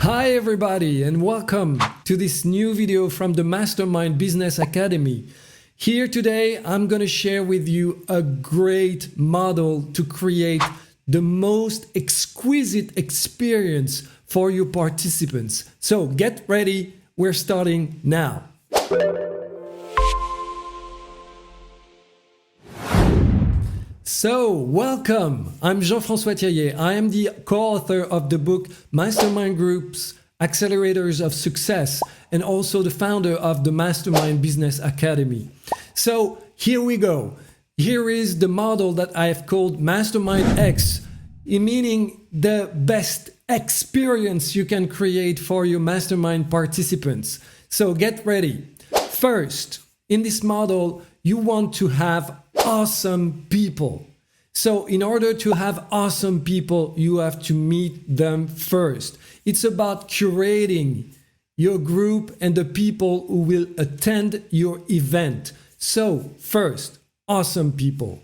Hi everybody and welcome to this new video from the Mastermind Business Academy. Here today I'm going to share with you a great model to create the most exquisite experience for your participants. So get ready, we're starting now. So, welcome! I'm Jean-François Thierrier. I am the co-author of the book Mastermind Groups, Accelerators of Success, and also the founder of the Mastermind Business Academy. So, here we go. Here is the model that I have called Mastermind X, meaning the best experience you can create for your mastermind participants. So, get ready. First, in this model, you want to have awesome people. So in order to have awesome people, you have to meet them first. It's about curating your group and the people who will attend your event. So first, awesome people.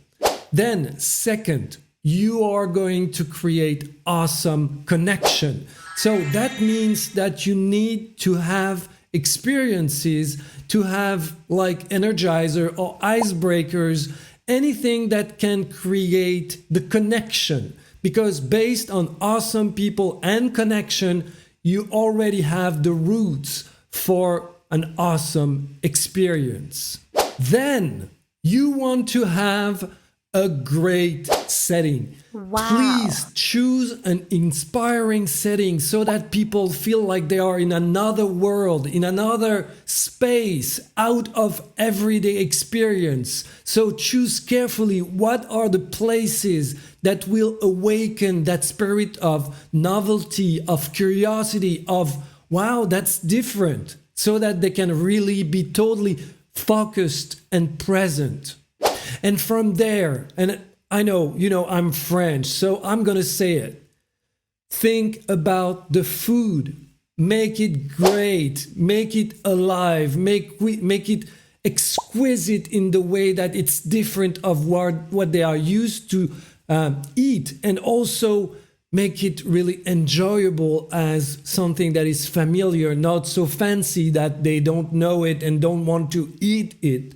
Then second, you are going to create awesome connection. So that means that you need to have experiences, to have like energizer or icebreakers, anything that can create the connection, because based on awesome people and connection, you already have the roots for an awesome experience. Then you want to have a great setting. Wow. Please choose an inspiring setting so that people feel like they are in another world, in another space, out of everyday experience. So choose carefully what are the places that will awaken that spirit of novelty, of curiosity, of wow, that's different, so that they can really be totally focused and present. And from there, and I know, I'm French, so I'm going to say it. Think about the food. Make it great. Make it alive. Make it exquisite in the way that it's different of what they are used to eat. And also make it really enjoyable as something that is familiar, not so fancy that they don't know it and don't want to eat it.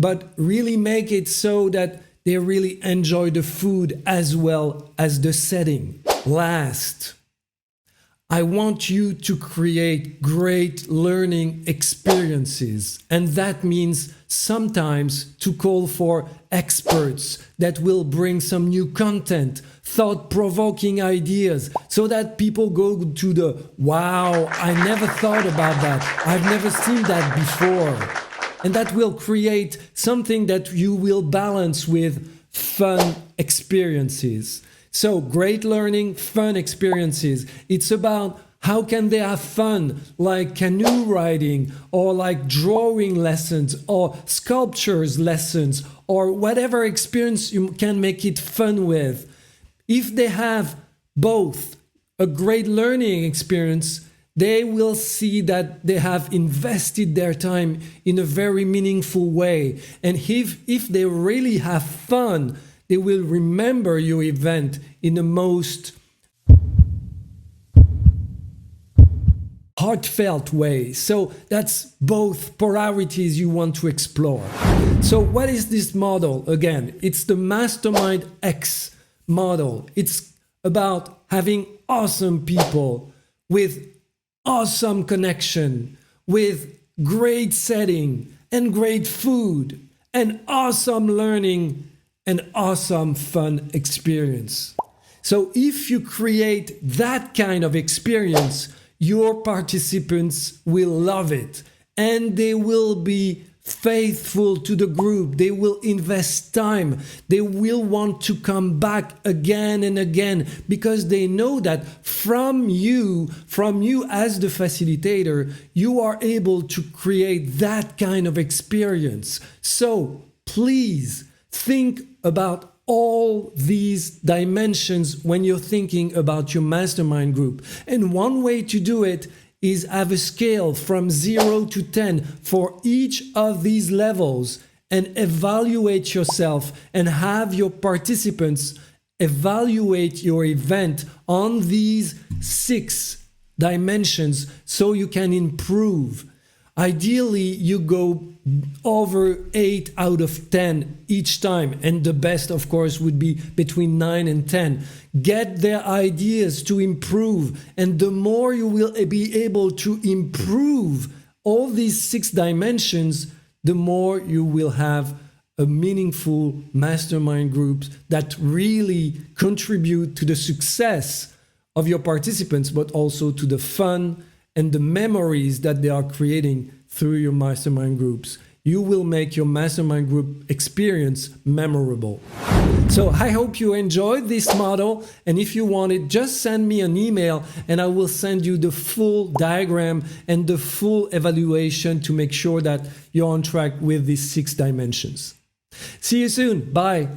But really make it so that they really enjoy the food as well as the setting. Last, I want you to create great learning experiences. And that means sometimes to call for experts that will bring some new content, thought-provoking ideas, so that people go to the, wow, I never thought about that. I've never seen that before. And that will create something that you will balance with fun experiences. So great learning, fun experiences. It's about how can they have fun, like canoe riding or like drawing lessons or sculptures lessons or whatever experience you can make it fun with. If they have both a great learning experience, they will see that they have invested their time in a very meaningful way. And if they really have fun, they will remember your event in the most heartfelt way. So that's both polarities you want to explore. So what is this model? Again, it's the Mastermind X model. It's about having awesome people with awesome connection, with great setting and great food and awesome learning and awesome fun experience. So if you create that kind of experience, your participants will love it and they will be faithful to the group. They will invest time. They will want to come back again and again because they know that from you as the facilitator, you are able to create that kind of experience. So please think about all these dimensions when you're thinking about your mastermind group. And one way to do it is have a scale from 0 to 10 for each of these levels and evaluate yourself and have your participants evaluate your event on these 6 dimensions so you can improve. Ideally, you go over 8 out of 10 each time, and the best, of course, would be between 9 and 10. Get their ideas to improve, and the more you will be able to improve all these 6 dimensions, the more you will have a meaningful mastermind group that really contribute to the success of your participants, but also to the fun and the memories that they are creating through your mastermind groups. You will make your mastermind group experience memorable. So I hope you enjoyed this model, and if you want it, just send me an email and I will send you the full diagram and the full evaluation to make sure that you're on track with these 6 dimensions. See you soon. Bye.